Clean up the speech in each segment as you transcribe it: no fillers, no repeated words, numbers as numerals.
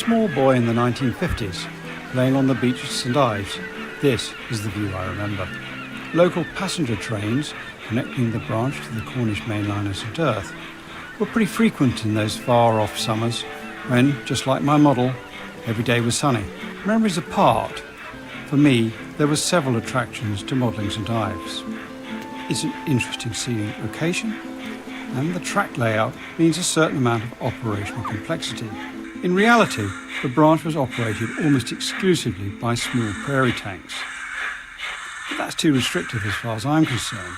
small boy in the 1950s, laying on the beach at St Ives, this is the view I remember. Local passenger trains connecting the branch to the Cornish main line of St Erth were pretty frequent in those far-off summers when, just like my model, every day was sunny. Memories apart, for me, there were several attractions to modelling St Ives. It's an interesting scenic location, and the track layout means a certain amount of operational complexity. In reality, the branch was operated almost exclusively by small prairie tanks. But that's too restrictive as far as I'm concerned.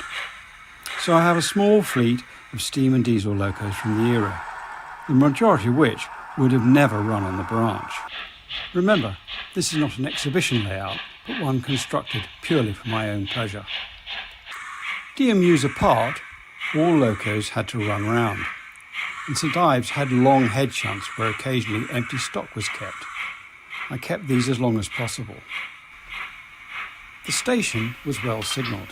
So I have a small fleet of steam and diesel locos from the era, the majority of which would have never run on the branch. Remember, this is not an exhibition layout, but one constructed purely for my own pleasure. DMUs apart, all locos had to run round, and St Ives had long head shunts where occasionally empty stock was kept. I kept these as long as possible. The station was well signalled,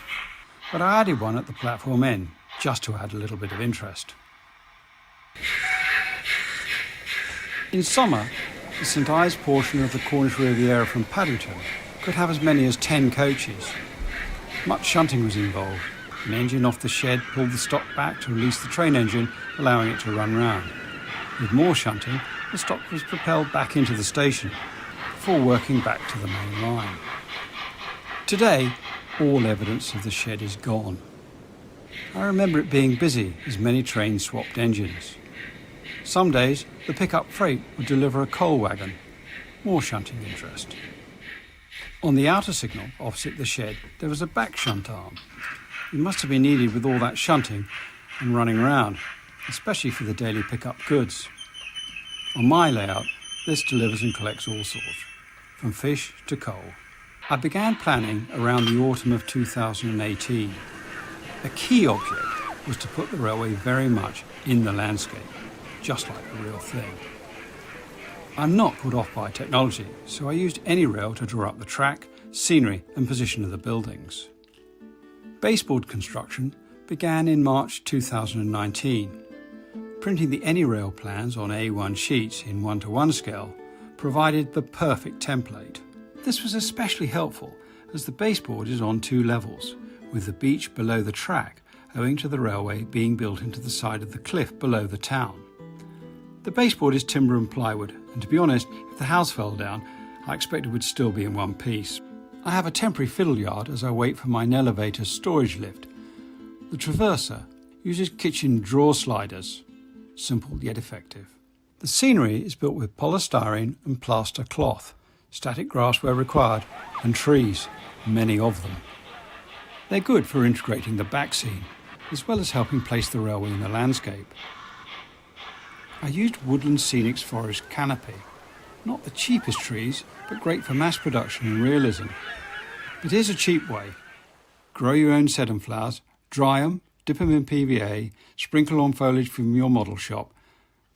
but I added one at the platform end just to add a little bit of interest. In summer, the St Ives portion of the Cornish Riviera from Paddington could have as many as 10 coaches. Much shunting was involved. An engine off the shed pulled the stock back to release the train engine, allowing it to run round. With more shunting, the stock was propelled back into the station before working back to the main line. Today, all evidence of the shed is gone. I remember it being busy as many trains swapped engines. Some days, the pickup freight would deliver a coal wagon. More shunting interest. On the outer signal, opposite the shed, there was a back shunt arm. It must have been needed with all that shunting and running around, especially for the daily pickup goods. On my layout, this delivers and collects all sorts, from fish to coal. I began planning around the autumn of 2018. A key object was to put the railway very much in the landscape, just like the real thing. I'm not put off by technology, so I used any rail to draw up the track, scenery and position of the buildings. Baseboard construction began in March 2019. Printing the AnyRail plans on A1 sheets in 1:1 scale provided the perfect template. This was especially helpful as the baseboard is on 2 levels, with the beach below the track owing to the railway being built into the side of the cliff below the town. The baseboard is timber and plywood, and to be honest, if the house fell down, I expect it would still be in one piece. I have a temporary fiddle yard as I wait for my elevator storage lift. The traverser uses kitchen drawer sliders, simple yet effective. The scenery is built with polystyrene and plaster cloth, static grass where required, and trees, many of them. They're good for integrating the back scene, as well as helping place the railway in the landscape. I used Woodland Scenics Forest canopy. Not the cheapest trees, but great for mass production and realism. But here's a cheap way. Grow your own sedum flowers, dry them, dip them in PVA, sprinkle on foliage from your model shop,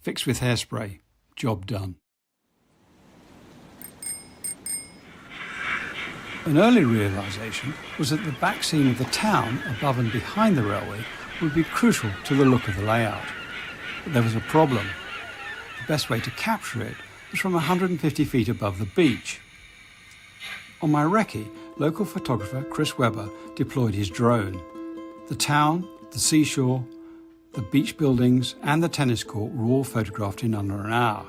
fix with hairspray, job done. An early realisation was that the back scene of the town, above and behind the railway, would be crucial to the look of the layout. But there was a problem. The best way to capture it was from 150 feet above the beach. On my recce, local photographer Chris Webber deployed his drone. The town, the seashore, the beach buildings and the tennis court were all photographed in under an hour.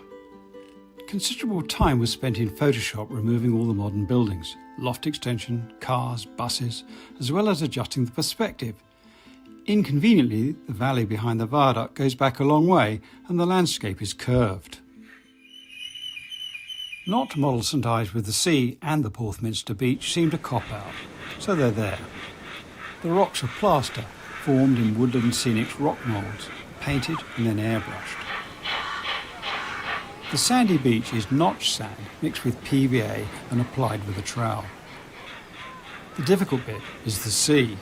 Considerable time was spent in Photoshop removing all the modern buildings, loft extension, cars, buses, as well as adjusting the perspective. Inconveniently, the valley behind the viaduct goes back a long way and the landscape is curved. Not to model St Ives with the sea and the Porthminster beach seemed a cop-out, so they're there. The rocks are plaster, formed in Woodland Scenics rock moulds, painted and then airbrushed. The sandy beach is notch sand mixed with PVA and applied with a trowel. The difficult bit is the sea.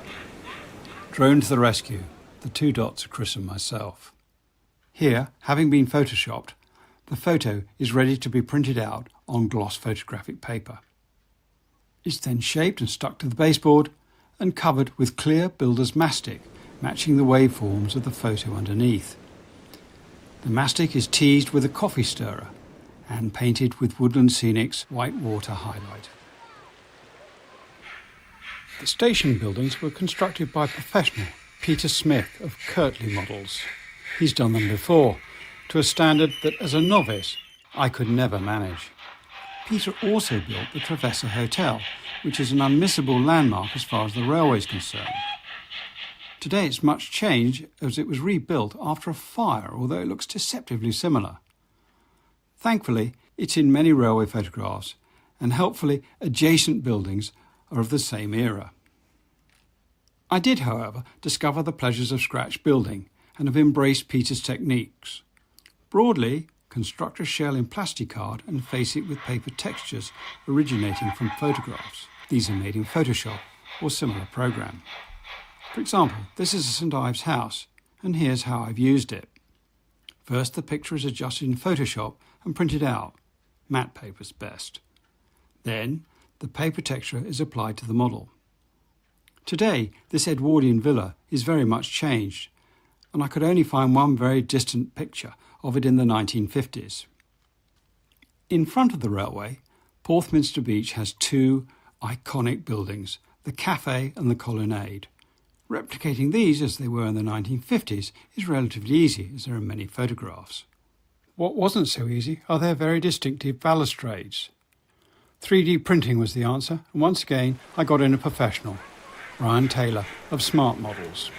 Drone to the rescue, the 2 dots are Chris and myself. Here, having been photoshopped, the photo is ready to be printed out on gloss photographic paper. It's then shaped and stuck to the baseboard and covered with clear builder's mastic, matching the waveforms of the photo underneath. The mastic is teased with a coffee stirrer and painted with Woodland Scenic's white water highlight. The station buildings were constructed by professional Peter Smith of Kirtley Models. He's done them before, to a standard that as a novice I could never manage. Peter also built the Trevessa Hotel, which is an unmissable landmark as far as the railway is concerned. Today it's much changed as it was rebuilt after a fire, although it looks deceptively similar. Thankfully, it's in many railway photographs, and helpfully adjacent buildings are of the same era. I did, however, discover the pleasures of scratch building and have embraced Peter's techniques. Broadly, construct a shell in plasticard and face it with paper textures originating from photographs. These are made in Photoshop or similar program. For example, this is a St Ives house, and here's how I've used it. First, the picture is adjusted in Photoshop and printed out. Matte paper's best. Then, the paper texture is applied to the model. Today, this Edwardian villa is very much changed, and I could only find one very distant picture of it in the 1950s. In front of the railway, Porthminster Beach has two iconic buildings, the Café and the Colonnade. Replicating these as they were in the 1950s is relatively easy, as there are many photographs. What wasn't so easy are their very distinctive balustrades. 3D printing was the answer, and once again I got in a professional, Ryan Taylor of Smart Models.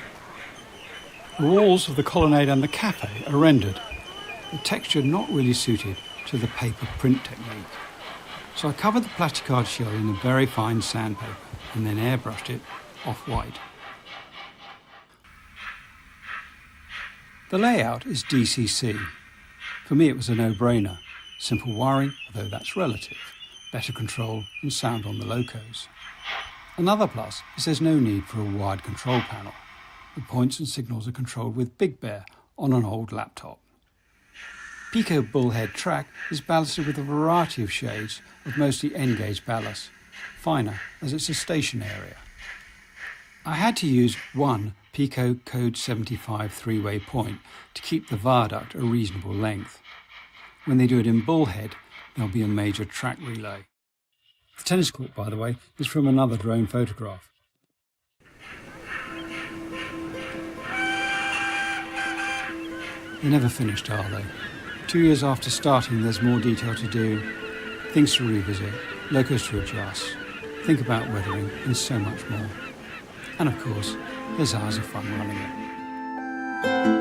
The walls of the Colonnade and the Café are rendered, the texture not really suited to the paper print technique. So I covered the plasticard shell in a very fine sandpaper and then airbrushed it off-white. The layout is DCC. For me it was a no-brainer. Simple wiring, although that's relative. Better control and sound on the locos. Another plus is there's no need for a wired control panel. The points and signals are controlled with Big Bear on an old laptop. Pico bullhead track is ballasted with a variety of shades of mostly N-gauge ballast, finer as it's a station area. I had to use one Pico Code 75 three-way point to keep the viaduct a reasonable length. When they do it in bullhead, there'll be a major track relay. The tennis court, by the way, is from another drone photograph. They're never finished, are they? 2 years after starting, there's more detail to do, things to revisit, locos to adjust, think about weathering, and so much more. And of course, there's hours of fun running it.